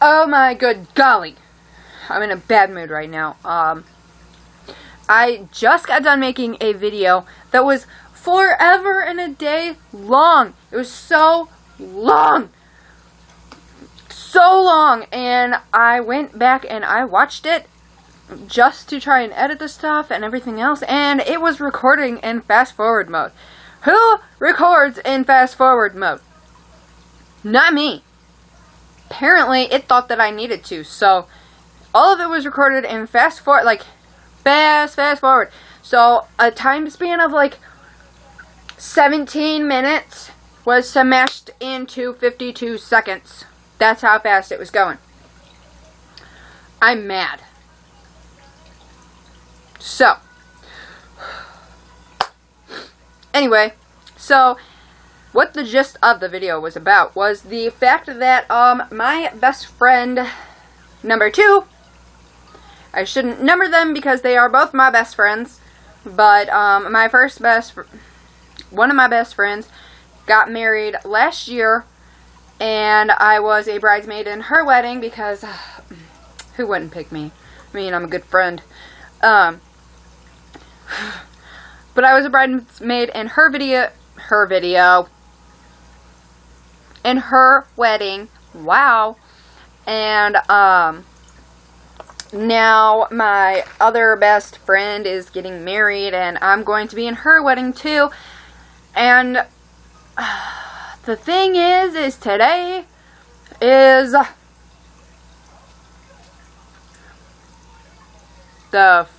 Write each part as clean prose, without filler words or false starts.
Oh my good golly. I'm in a bad mood right now. I just got done making a video that was forever and a day long. It was so long. So long. And I went back and I watched it just to try and edit the stuff and everything else. And it was recording in fast forward mode. Who records in fast forward mode? Not me. Apparently, it thought that I needed to, so all of it was recorded in fast forward, like, fast forward. So, a time span of, like, 17 minutes was smashed into 52 seconds. That's how fast it was going. I'm mad. So, anyway, so what the gist of the video was about was the fact that my best friend number 2, I shouldn't number them because they are both my best friends, but one of my best friends got married last year, and I was a bridesmaid in her wedding because who wouldn't pick me? I mean, I'm a good friend. But I was a bridesmaid in her wedding. Wow. And now my other best friend is getting married, and I'm going to be in her wedding too. And the thing is today is the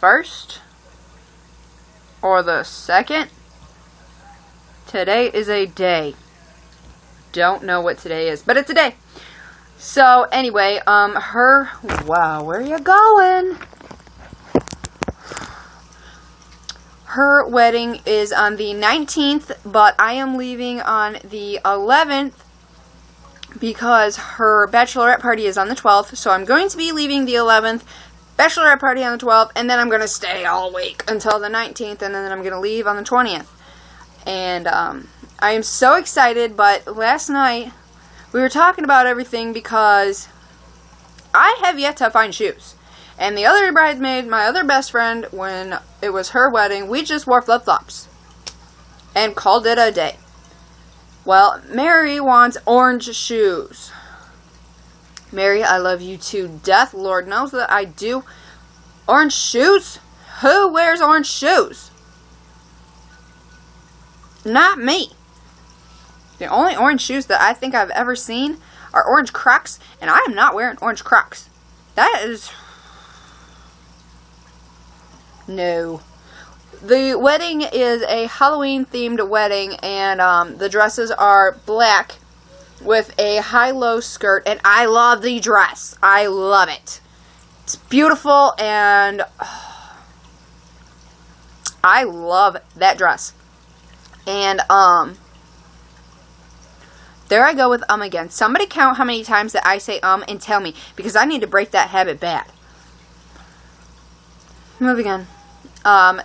1st or the 2nd. Today is a day. Don't know what today is, but it's a day. So anyway, wow, where are you going? Her wedding is on the 19th, but I am leaving on the 11th because her bachelorette party is on the 12th. So I'm going to be leaving the 11th, bachelorette party on the 12th, and then I'm going to stay all week until the 19th, and then I'm going to leave on the 20th. And I am so excited, but last night we were talking about everything because I have yet to find shoes. And the other bridesmaid, my other best friend, when it was her wedding, we just wore flip-flops and called it a day. Well, Mary wants orange shoes. Mary, I love you to death. Lord knows that I do. Orange shoes? Who wears orange shoes? Not me. The only orange shoes that I think I've ever seen are orange Crocs, and I am not wearing orange Crocs. That is... no. The wedding is a Halloween-themed wedding, and the dresses are black with a high-low skirt, and I love the dress. I love it. It's beautiful, and I love that dress. And, there I go with again. Somebody count how many times that I say and tell me, because I need to break that habit bad. Moving on.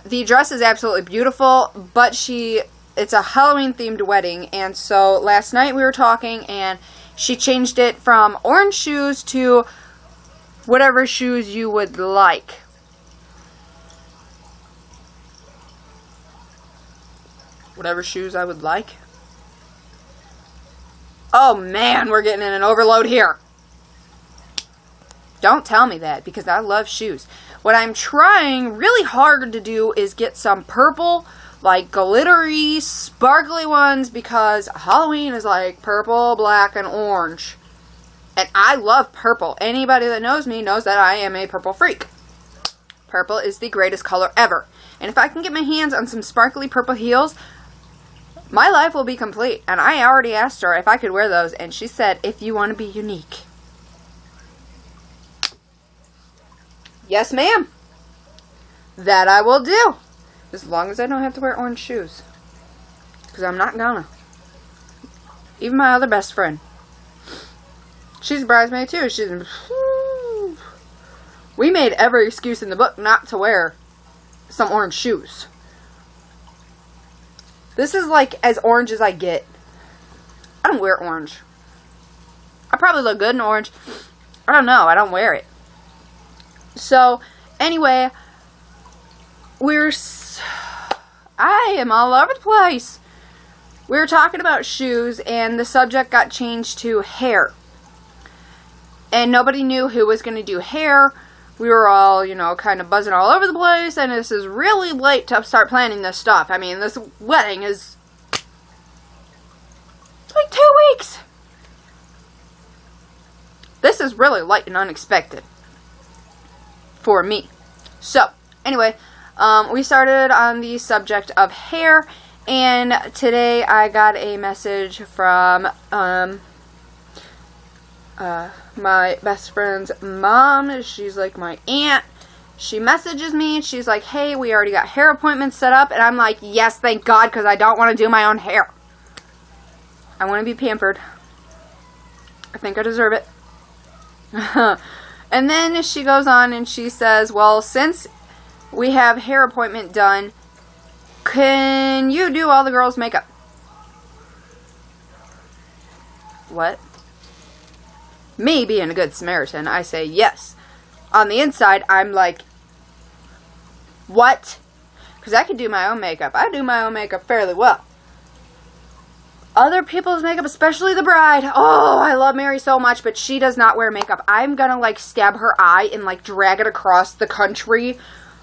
The dress is absolutely beautiful, but it's a Halloween-themed wedding, and so last night we were talking, and she changed it from orange shoes to whatever shoes you would like. Whatever shoes I would like? Oh man, we're getting in an overload here. Don't tell me that, because I love shoes. What I'm trying really hard to do is get some purple, like glittery, sparkly ones, because Halloween is like purple, black, and orange. And I love purple. Anybody that knows me knows that I am a purple freak. Purple is the greatest color ever. And if I can get my hands on some sparkly purple heels, my life will be complete. And I already asked her if I could wear those, and she said, if you want to be unique. Yes, ma'am. That I will do. As long as I don't have to wear orange shoes. Because I'm not gonna. Even my other best friend. She's a bridesmaid too. We made every excuse in the book not to wear some orange shoes. This is like as orange as I get. I don't wear orange. I probably look good in orange. I don't know. I don't wear it. So, anyway, I am all over the place. We were talking about shoes, and the subject got changed to hair. And nobody knew who was going to do hair. We were all, you know, kind of buzzing all over the place, and this is really late to start planning this stuff. I mean, this wedding is like 2 weeks. This is really light and unexpected for me. So, anyway, we started on the subject of hair, and today I got a message from my best friend's mom. She's like my aunt. She messages me and she's like, hey, we already got hair appointments set up. And I'm like, yes, thank God, because I don't want to do my own hair. I want to be pampered. I think I deserve it. And then she goes on and she says, well, since we have hair appointment done, can you do all the girls' makeup? What? Me being a good Samaritan, I say yes. On the inside, I'm like, what? Because I can do my own makeup. I do my own makeup fairly well. Other people's makeup, especially the bride. Oh, I love Mary so much, but she does not wear makeup. I'm gonna like stab her eye and like drag it across the country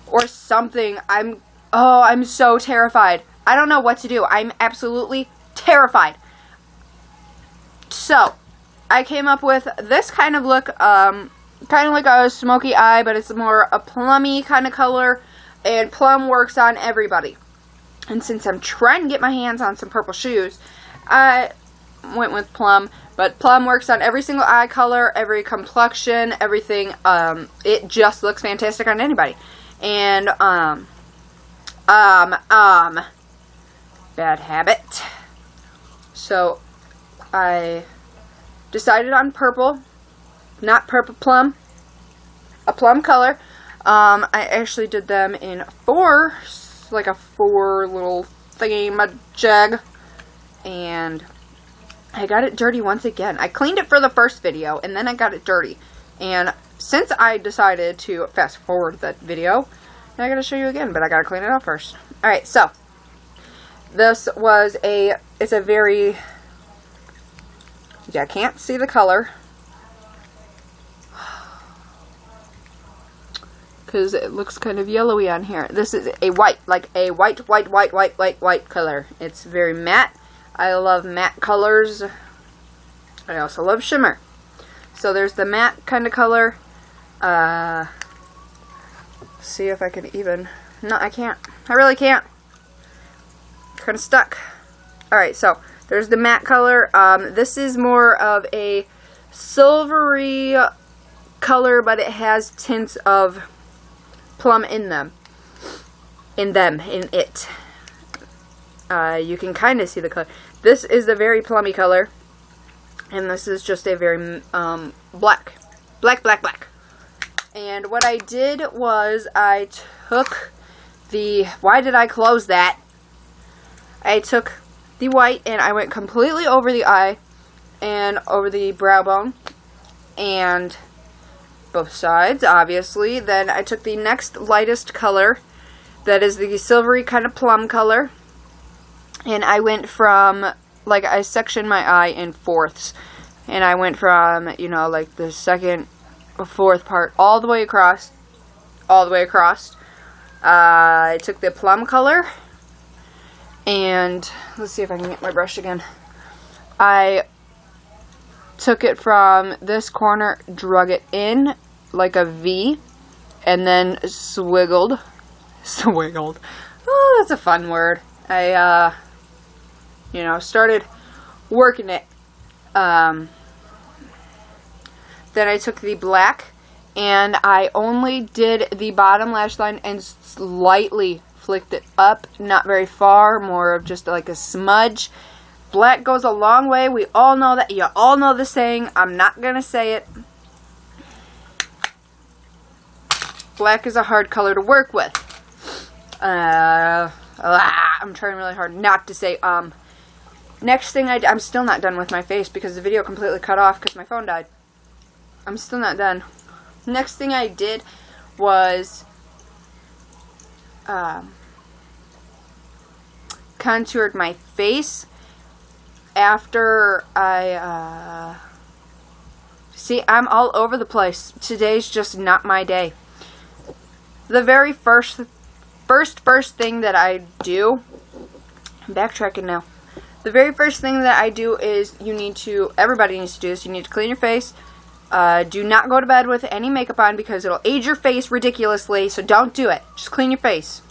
or something. I'm so terrified. I don't know what to do. I'm absolutely terrified. So, I came up with this kind of look, kind of like a smoky eye, but it's more a plummy kind of color, and plum works on everybody. And since I'm trying to get my hands on some purple shoes, I went with plum, but plum works on every single eye color, every complexion, everything. It just looks fantastic on anybody. And, bad habit. So, I decided on purple, not purple plum, a plum color. I actually did them in 4, like a 4 little thingy-majig, and I got it dirty once again. I cleaned it for the first video, and then I got it dirty, and since I decided to fast forward that video, now I gotta show you again, but I gotta clean it up first. Alright, so, this was it's a very, I can't see the color because it looks kind of yellowy on here. This is a white, like a white color. It's very matte. I love matte colors. I also love shimmer. So there's the matte kind of color. See if I can even, no, I can't. I really can't. Kind of stuck. Alright, so there's the matte color. This is more of a silvery color, but it has tints of plum in them. In it. You can kind of see the color. This is a very plummy color. And this is just a very black. Black. And what I did was I took why did I close that? I took the white and I went completely over the eye and over the brow bone and both sides, obviously. Then I took the next lightest color, that is the silvery kind of plum color, and I went from, like, I sectioned my eye in fourths, and I went from, you know, like the second or fourth part all the way across. I took the plum color, and let's see if I can get my brush again. I took it from this corner, drug it in like a V, and then swiggled. Oh, that's a fun word. I, started working it. Then I took the black, and I only did the bottom lash line and slightly flicked it up, not very far, more of just like a smudge. Black goes a long way. We all know that. You all know the saying. I'm not going to say it. Black is a hard color to work with. I'm trying really hard not to say Next thing I'm still not done with my face because the video completely cut off because my phone died. I'm still not done. Next thing I did was contoured my face after I see, I'm all over the place. Today's just not my day. The very first thing that I do, I'm backtracking now. The very first thing that I do is everybody needs to do this. You need to clean your face. Do not go to bed with any makeup on because it'll age your face ridiculously, so don't do it. Just clean your face.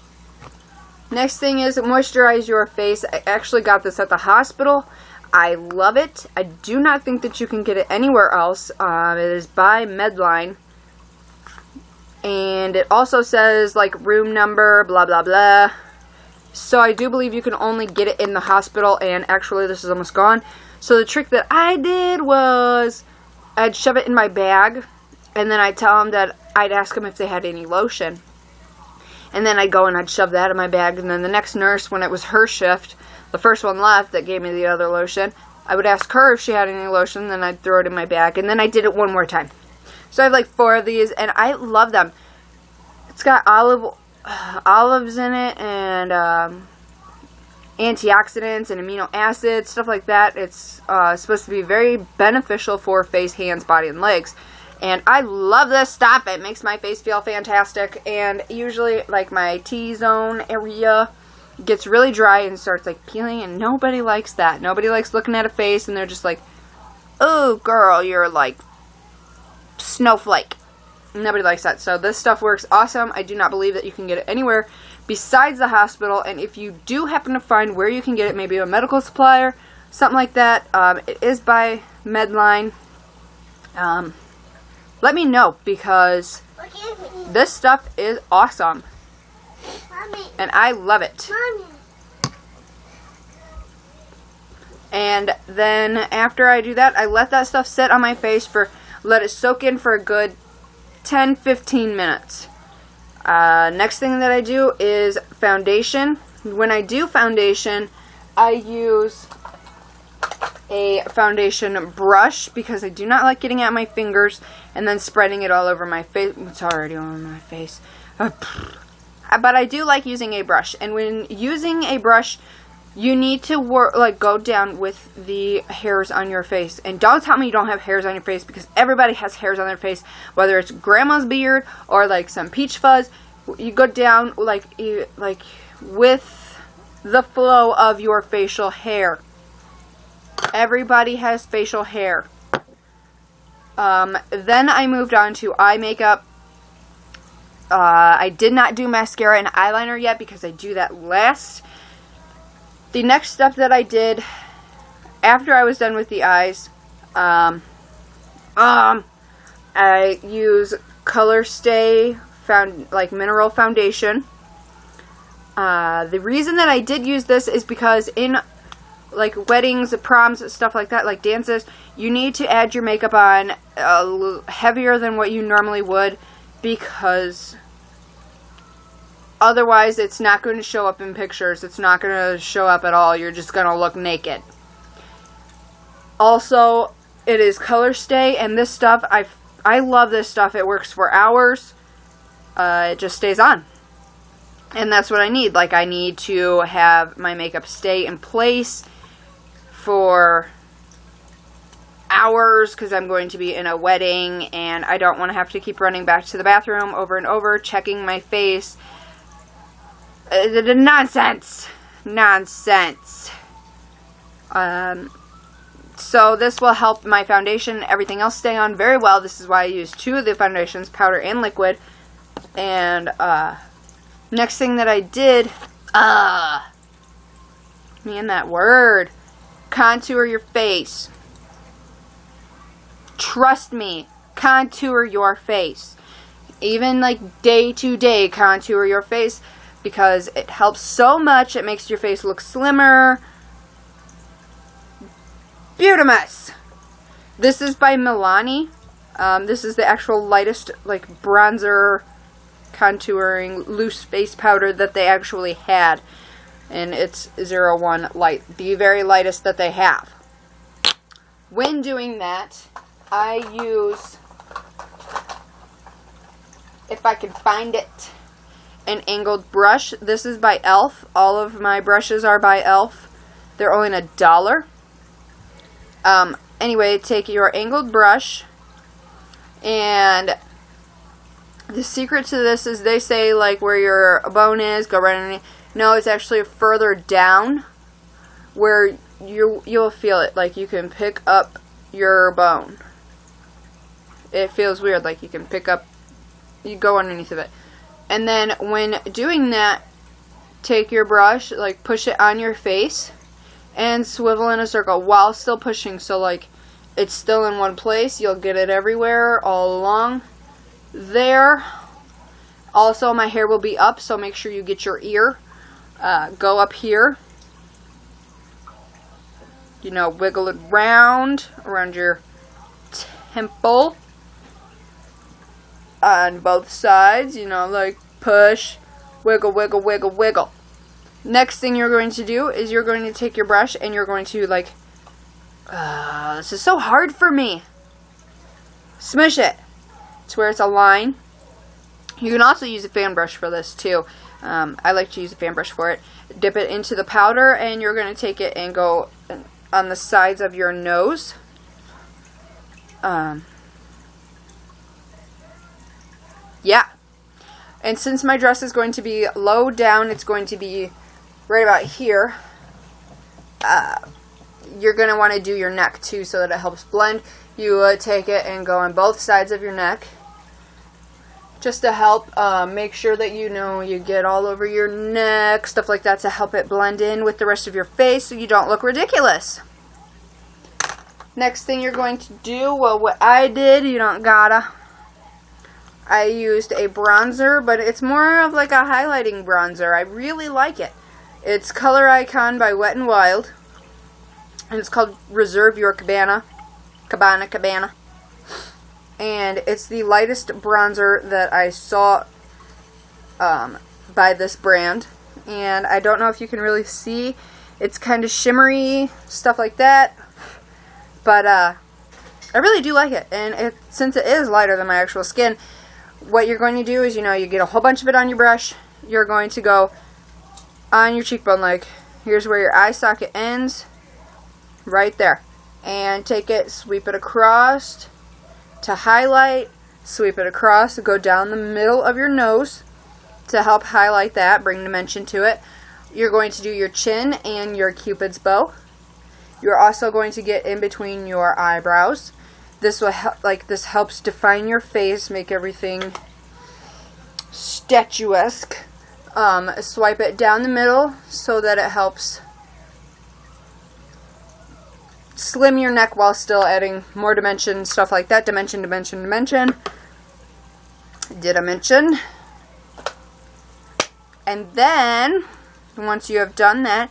Next thing is moisturize your face. I actually got this at the hospital. I love it. I do not think that you can get it anywhere else. It is by Medline. And it also says, like, room number, blah, blah, blah. So I do believe you can only get it in the hospital, and actually this is almost gone. So the trick that I did was I'd shove it in my bag, and then I'd tell them that I'd ask them if they had any lotion. And then I'd go and I'd shove that in my bag, and then the next nurse, when it was her shift, the first one left that gave me the other lotion, I would ask her if she had any lotion, then I'd throw it in my bag, and then I did it one more time. So I have like 4 of these, and I love them. It's got olives in it, and antioxidants and amino acids, stuff like that. It's supposed to be very beneficial for face, hands, body, and legs. And I love this stuff. It makes my face feel fantastic. And usually, like, my T-zone area gets really dry and starts, like, peeling. And nobody likes that. Nobody likes looking at a face and they're just like, oh, girl, you're like snowflake. Nobody likes that. So this stuff works awesome. I do not believe that you can get it anywhere besides the hospital. And if you do happen to find where you can get it, maybe a medical supplier, something like that, it is by Medline. Let me know, because this stuff is awesome. Mommy. And I love it. Mommy. And then after I do that, I let that stuff sit on my face let it soak in for a good 10-15 minutes. Next thing that I do is foundation. When I do foundation, I use a foundation brush because I do not like getting out my fingers and then spreading it all over my face. It's already on my face. But I do like using a brush. And when using a brush, you need to go down with the hairs on your face. And don't tell me you don't have hairs on your face, because everybody has hairs on their face, whether it's grandma's beard or like some peach fuzz. You go down like with the flow of your facial hair. Everybody has facial hair. Then I moved on to eye makeup. I did not do mascara and eyeliner yet because I do that last. The next step that I did after I was done with the eyes, I use Color Stay mineral foundation. The reason that I did use this is because in like weddings, proms, stuff like that, like dances, you need to add your makeup on heavier than what you normally would, because otherwise it's not going to show up in pictures. It's not going to show up at all. You're just going to look naked. Also, it is Color Stay, and this stuff, I love this stuff. It works for hours. It just stays on. And that's what I need. Like, I need to have my makeup stay in place for hours because I'm going to be in a wedding and I don't want to have to keep running back to the bathroom over and over, checking my face. Nonsense. So this will help my foundation, everything else stay on very well. This is why I use 2 of the foundations, powder and liquid. And next thing that I did, man, that word, contour your face. Trust me, contour your face. Even like day to day, contour your face, because it helps so much. It makes your face look slimmer. Beautimous. This is by Milani. This is the actual lightest, like, bronzer contouring loose face powder that they actually had, and it's 01 light, the very lightest that they have. When doing that, I use if I can find it. An angled brush. This is by e.l.f. All of my brushes are by e.l.f. They're only $1. Anyway, take your angled brush, and the secret to this is they say like where your bone is, go right underneath. No, it's actually further down where you'll feel it. Like you can pick up your bone. It feels weird, like you can pick up, you go underneath of it. And then when doing that, take your brush, like push it on your face and swivel in a circle while still pushing. So like it's still in one place. You'll get it everywhere, all along there. Also, my hair will be up, so make sure you get your ear. Go up here. You know, wiggle it around your temple. On both sides, you know, like push, wiggle, wiggle, wiggle, wiggle. Next thing you're going to do is you're going to take your brush and you're going to like, this is so hard for me. Smush it to where it's a line. You can also use a fan brush for this too. I like to use a fan brush for it. Dip it into the powder and you're going to take it and go on the sides of your nose. Yeah. And since my dress is going to be low down, it's going to be right about here. You're going to want to do your neck too so that it helps blend. You take it and go on both sides of your neck just to help make sure that you get all over your neck, stuff like that, to help it blend in with the rest of your face so you don't look ridiculous. Next thing you're going to do, well, what I did, you don't gotta. I used a bronzer, but it's more of like a highlighting bronzer. I really like it. It's Color Icon by Wet n Wild. And it's called Reserve Your Cabana. And it's the lightest bronzer that I saw by this brand. And I don't know if you can really see. It's kind of shimmery, stuff like that. But I really do like it. And since it is lighter than my actual skin, what you're going to do is, you get a whole bunch of it on your brush. You're going to go on your cheekbone, like here's where your eye socket ends, right there. And take it, sweep it across to highlight, sweep it across, go down the middle of your nose to help highlight that, bring dimension to it. You're going to do your chin and your Cupid's bow. You're also going to get in between your eyebrows. This will this helps define your face, make everything statuesque. Swipe it down the middle so that it helps slim your neck while still adding more dimension, stuff like that. Dimension, dimension, dimension. Did I mention? And then, once you have done that,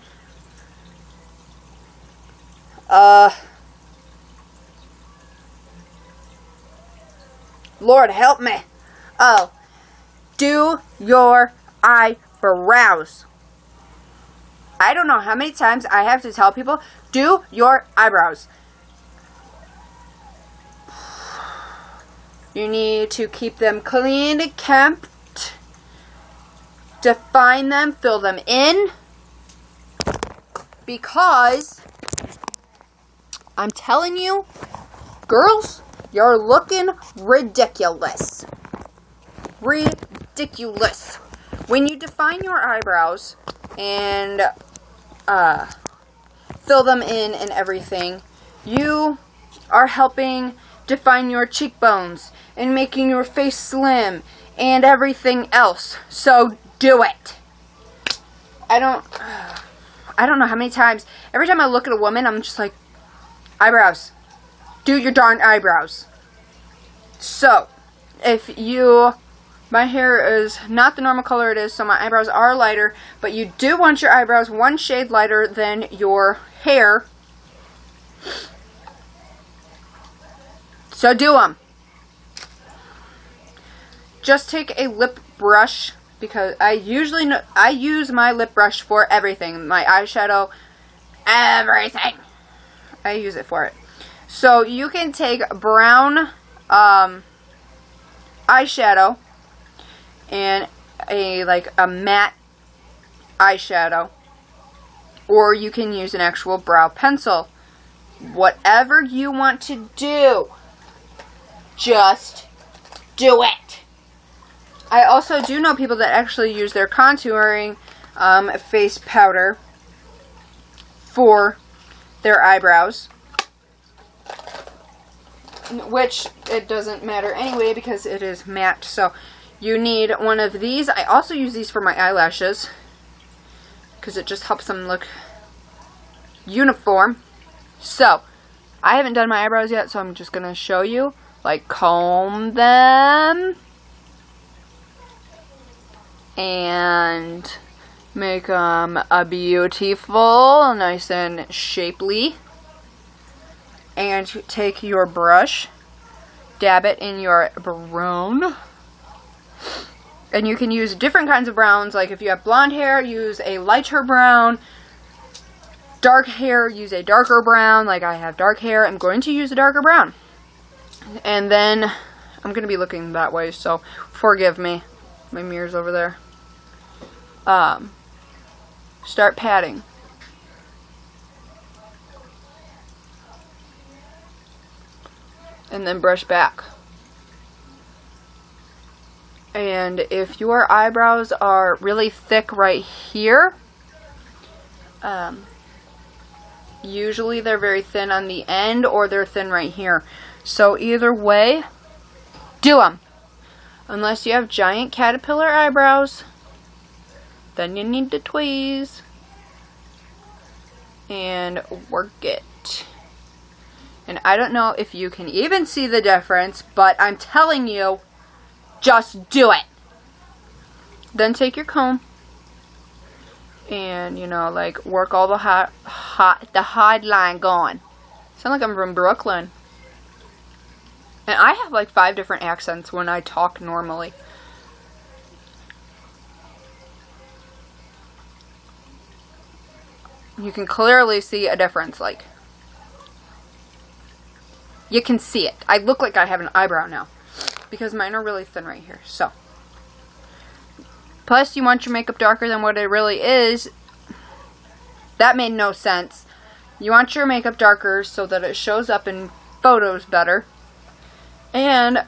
Lord help me. Oh, do your eyebrows. I don't know how many times I have to tell people, do your eyebrows. You need to keep them clean and kept. Define them, fill them in. Because I'm telling you, girls, you're looking ridiculous. Ridiculous. When you define your eyebrows and fill them in and everything, you are helping define your cheekbones and making your face slim and everything else. So do it. I don't know how many times, every time I look at a woman, I'm just like, eyebrows. Do your darn eyebrows. So, my hair is not the normal color it is, so my eyebrows are lighter, but you do want your eyebrows one shade lighter than your hair. So do them. Just take a lip brush, because I use my lip brush for everything. My eyeshadow, everything. I use it for it. So you can take brown eyeshadow and a matte eyeshadow, or you can use an actual brow pencil. Whatever you want to do, just do it. I also do know people that actually use their contouring face powder for their eyebrows, which it doesn't matter anyway because it is matte. So you need one of these. I also use these for my eyelashes because it just helps them look uniform. So I haven't done my eyebrows yet, so I'm just going to show you. Like, comb them and make them a beautiful, nice and shapely. And take your brush, dab it in your brown. And you can use different kinds of browns. Like if you have blonde hair, use a lighter brown. Dark hair, use a darker brown. Like I have dark hair, I'm going to use a darker brown. And then I'm going to be looking that way, so forgive me. My mirror's over there. Start patting. And then brush back. And if your eyebrows are really thick right here, usually they're very thin on the end, or they're thin right here. So either way, do them. Unless you have giant caterpillar eyebrows, then you need to tweeze and work it. And I don't know if you can even see the difference, but I'm telling you, just do it. Then take your comb and, you know, like work all the hard line going. Sound like I'm from Brooklyn. And I have like 5 different accents when I talk normally. You can clearly see a difference, like. You can see it. I look like I have an eyebrow now because mine are really thin right here. So, plus you want your makeup darker than what it really is. That made no sense. You want your makeup darker so that it shows up in photos better. And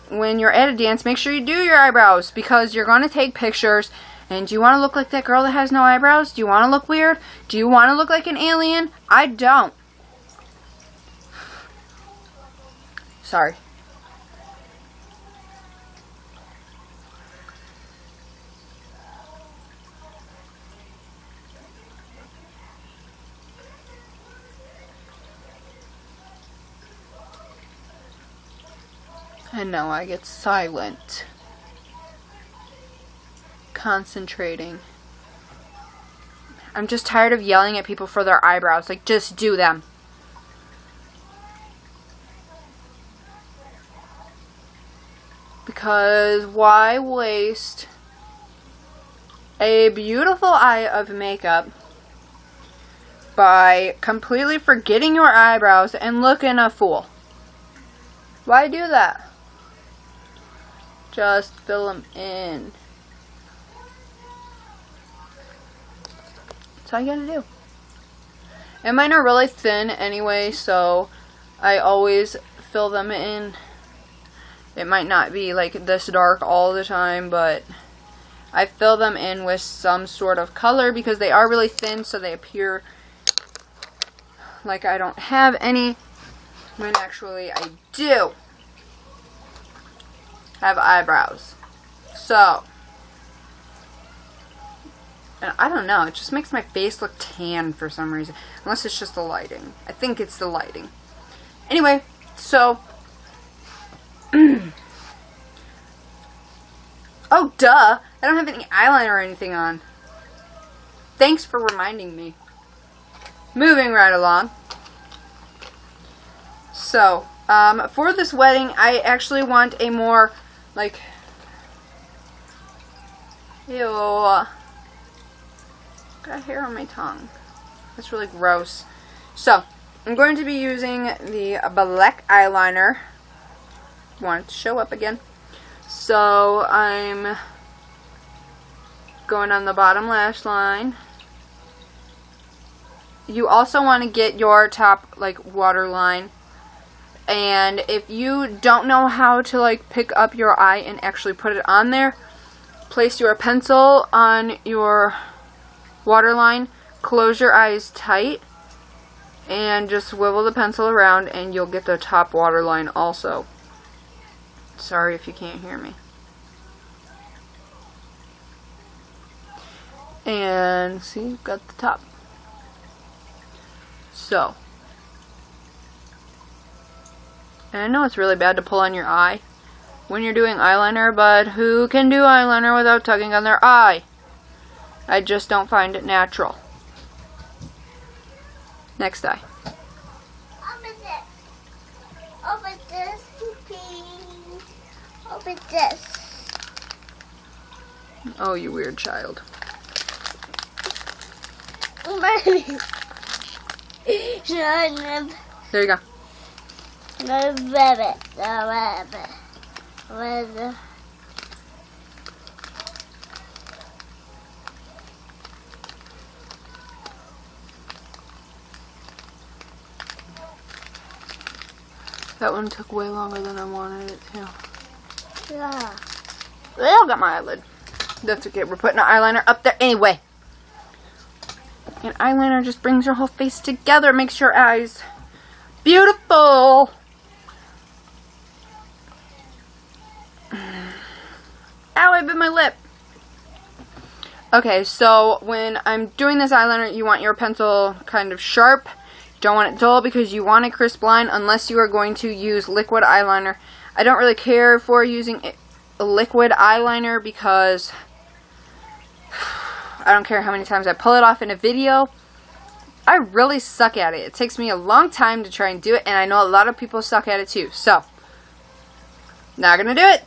when you're at a dance, make sure you do your eyebrows because you're going to take pictures. And do you want to look like that girl that has no eyebrows? Do you want to look weird? Do you want to look like an alien? I don't. Sorry. And now I get silent. Concentrating. I'm just tired of yelling at people for their eyebrows. Like, just do them. Because why waste a beautiful eye of makeup by completely forgetting your eyebrows and looking a fool? Why do that? Just fill them in. That's all you gotta do. And mine are really thin anyway, so I always fill them in. It might not be like this dark all the time, but I fill them in with some sort of color because they are really thin, so they appear like I don't have any, when actually I do have eyebrows. So, and I don't know, it just makes my face look tan for some reason. Unless it's just the lighting. I think it's the lighting. Anyway, so oh, duh. I don't have any eyeliner or anything on. Thanks for reminding me. Moving right along. So, for this wedding, I actually want a more, like, ew. Got hair on my tongue. That's really gross. So, I'm going to be using the black eyeliner. Want it to show up again. So I'm going on the bottom lash line. You also want to get your top like waterline. And if you don't know how to like pick up your eye and actually put it on there, place your pencil on your waterline, close your eyes tight, and just swivel the pencil around and you'll get the top waterline also. Sorry if you can't hear me. And see, you've got the top. So, and I know it's really bad to pull on your eye when you're doing eyeliner, but who can do eyeliner without tugging on their eye? I just don't find it natural. Next eye. Open this. Open this, please. Open this. Oh, you weird child. There you go. That one took way longer than I wanted it to. Yeah. Well, got my eyelid. That's okay. We're putting an eyeliner up there anyway. And eyeliner just brings your whole face together. Makes your eyes beautiful. Ow, I bit my lip. Okay, so when I'm doing this eyeliner, you want your pencil kind of sharp. You don't want it dull because you want a crisp line unless you are going to use liquid eyeliner. I don't really care for using a liquid eyeliner because I don't care how many times I pull it off in a video. I really suck at it. It takes me a long time to try and do it, and I know a lot of people suck at it too. So, not gonna do it.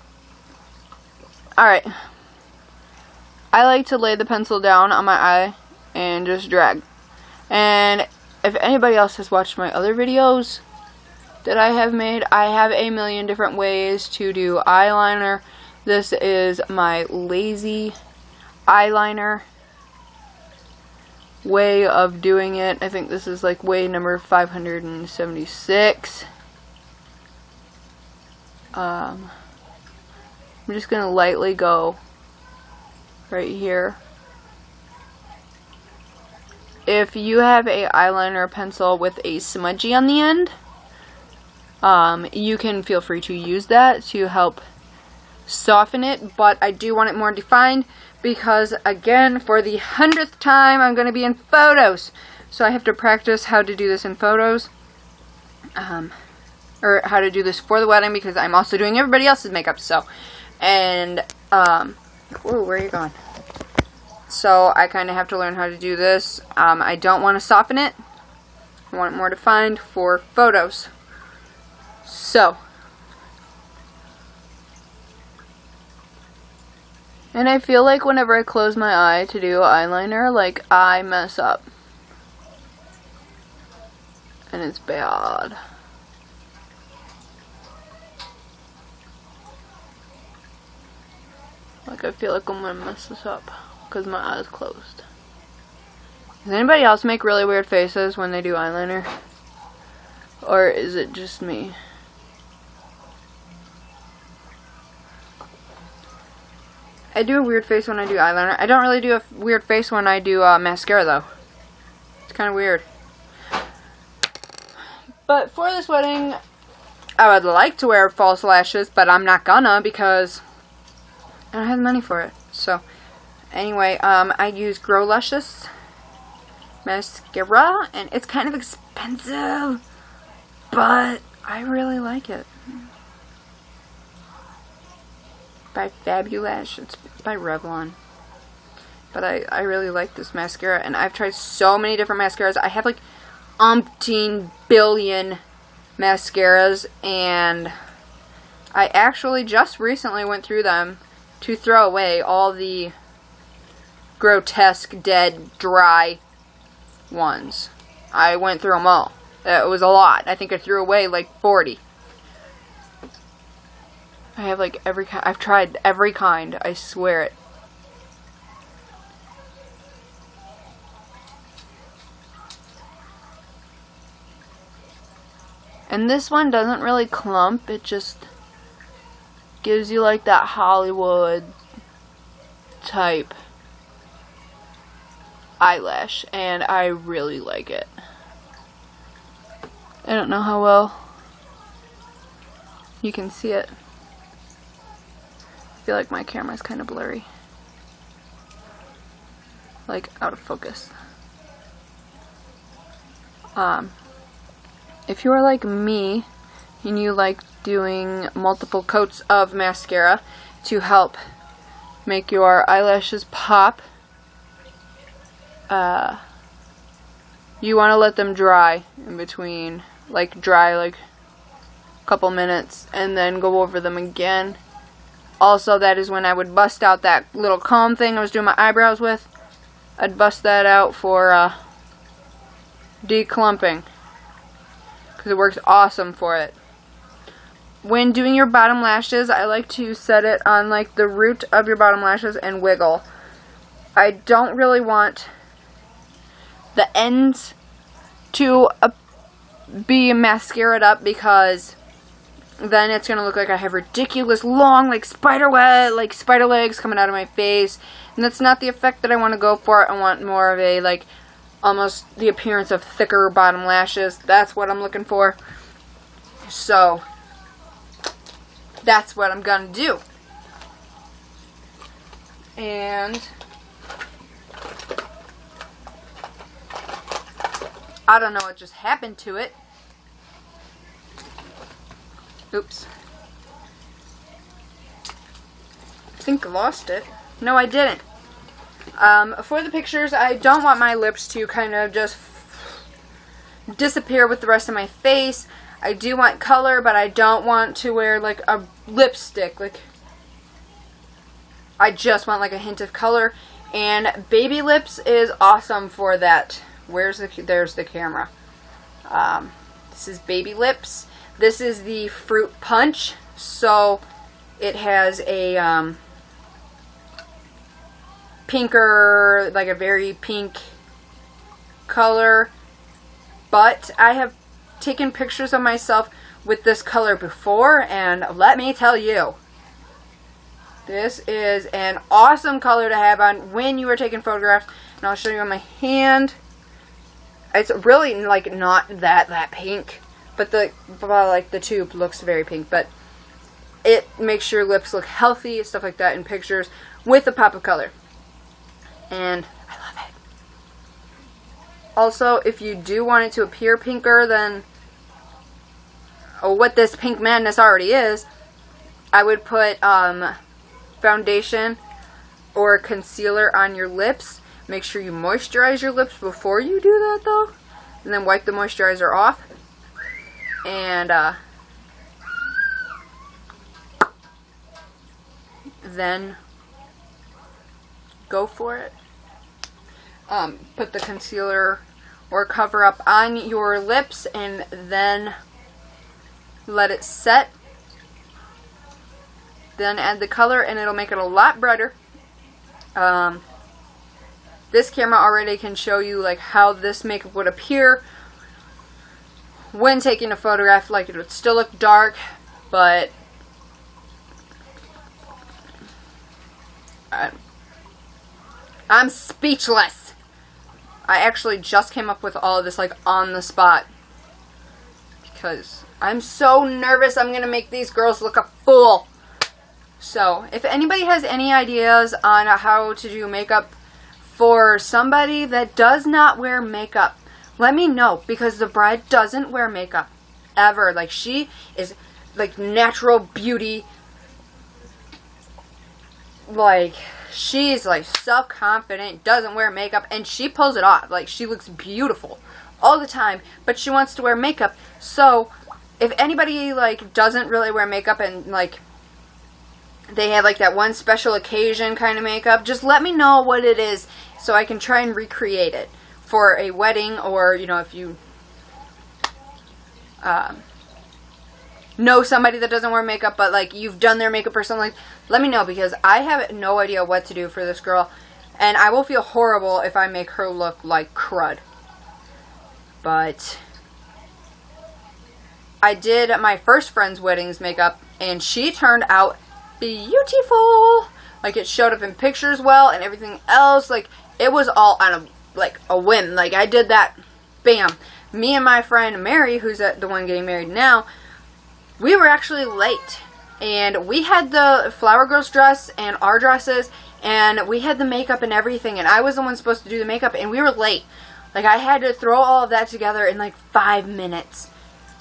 Alright. I like to lay the pencil down on my eye and just drag. And if anybody else has watched my other videos that I have made, I have a million different ways to do eyeliner. This is my lazy eyeliner way of doing it. I think this is like way number 576. I'm just gonna lightly go right here. If you have a eyeliner pencil with a smudgy on the end, you can feel free to use that to help soften it, but I do want it more defined because, again, for the 100th time, I'm going to be in photos. So I have to practice how to do this in photos. Or how to do this for the wedding because I'm also doing everybody else's makeup. So, and, whoa, where are you going? So I kind of have to learn how to do this. I don't want to soften it. I want it more defined for photos. So, and I feel like whenever I close my eye to do eyeliner, like, I mess up. And it's bad. Like, I feel like I'm gonna mess this up because my eye's closed. Does anybody else make really weird faces when they do eyeliner? Or is it just me? I do a weird face when I do eyeliner. I don't really do a weird face when I do mascara, though. It's kind of weird. But for this wedding, I would like to wear false lashes, but I'm not gonna because I don't have the money for it. So, anyway, I use Grow Luscious mascara, and it's kind of expensive, but I really like it. By Fabulash, it's by Revlon. But I really like this mascara, and I've tried so many different mascaras. I have like umpteen billion mascaras, and I actually just recently went through them to throw away all the grotesque, dead, dry ones. I went through them all. It was a lot. I think I threw away like 40. I have like every kind. I've tried every kind. I swear it. And this one doesn't really clump. It just gives you like that Hollywood type eyelash, and I really like it. I don't know how well you can see it. I feel like my camera's kind of blurry, like out of focus. If you're like me and you like doing multiple coats of mascara to help make your eyelashes pop, you want to let them dry in between, like dry like a couple minutes, and then go over them again. Also, that is when I would bust out that little comb thing I was doing my eyebrows with. I'd bust that out for declumping, because it works awesome for it. When doing your bottom lashes, I like to set it on like the root of your bottom lashes and wiggle. I don't really want the ends to be mascaraed up, because then it's going to look like I have ridiculous long like spider legs coming out of my face, and that's not the effect that I want to go for. I want more of a like almost the appearance of thicker bottom lashes. That's what I'm looking for. So that's what I'm gonna do. And I don't know what just happened to it. Oops. I think I lost it. No, I didn't. For the pictures, I don't want my lips to kind of just disappear with the rest of my face. I do want color, but I don't want to wear like a lipstick. Like, I just want like a hint of color. And baby lips is awesome for that. There's the camera. This is baby lips. This is the Fruit Punch. So it has a pinker, like a very pink color. But I have taken pictures of myself with this color before, and let me tell you, this is an awesome color to have on when you are taking photographs. And I'll show you on my hand. It's really like not that pink, but the tube looks very pink, but it makes your lips look healthy, stuff like that in pictures with a pop of color. And I love it. Also, if you do want it to appear pinker than what this pink madness already is, I would put foundation or concealer on your lips. Make sure you moisturize your lips before you do that though, and then wipe the moisturizer off, and then go for it. Put the concealer or cover up on your lips and then let it set. Then add the color and it'll make it a lot brighter. This camera already can show you like how this makeup would appear when taking a photograph. Like, it would still look dark, but I'm speechless. I actually just came up with all of this like on the spot because I'm so nervous I'm gonna make these girls look a fool. So if anybody has any ideas on how to do makeup for somebody that does not wear makeup, let me know, because the bride doesn't wear makeup ever. Like, she is like natural beauty. Like, she's like self-confident, doesn't wear makeup, and she pulls it off. Like, she looks beautiful all the time, but she wants to wear makeup. So if anybody like doesn't really wear makeup and like they have like that one special occasion kind of makeup, just let me know what it is so I can try and recreate it for a wedding, or, you know, if you know somebody that doesn't wear makeup, but like you've done their makeup or something, like, let me know, because I have no idea what to do for this girl, and I will feel horrible if I make her look like crud. But I did my first friend's wedding's makeup, and she turned out beautiful. Like, it showed up in pictures well, and everything else, like, it was all on a whim. Like, I did that, bam. Me and my friend Mary, who's the one getting married now, we were actually late. And we had the Flower Girls dress and our dresses, and we had the makeup and everything, and I was the one supposed to do the makeup, and we were late. Like, I had to throw all of that together in like 5 minutes.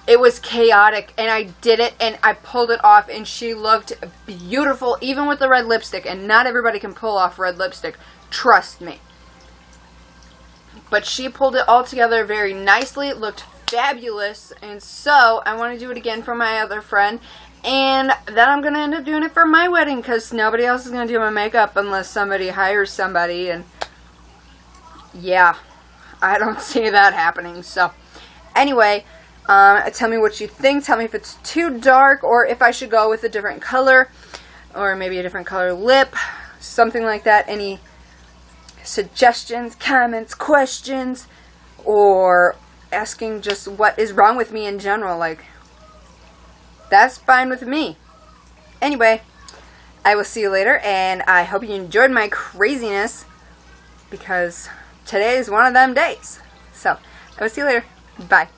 It was chaotic, and I did it, and I pulled it off, and she looked beautiful, even with the red lipstick, and not everybody can pull off red lipstick, trust me. But she pulled it all together very nicely. It looked fabulous, and so I want to do it again for my other friend, and then I'm going to end up doing it for my wedding, because nobody else is going to do my makeup unless somebody hires somebody, and yeah, I don't see that happening. So anyway, tell me what you think. Tell me if it's too dark, or if I should go with a different color, or maybe a different color lip, something like that. Any suggestions, comments, questions, or asking just what is wrong with me in general, like, that's fine with me. Anyway, I will see you later, and I hope you enjoyed my craziness, because today is one of them days. So, I will see you later. Bye.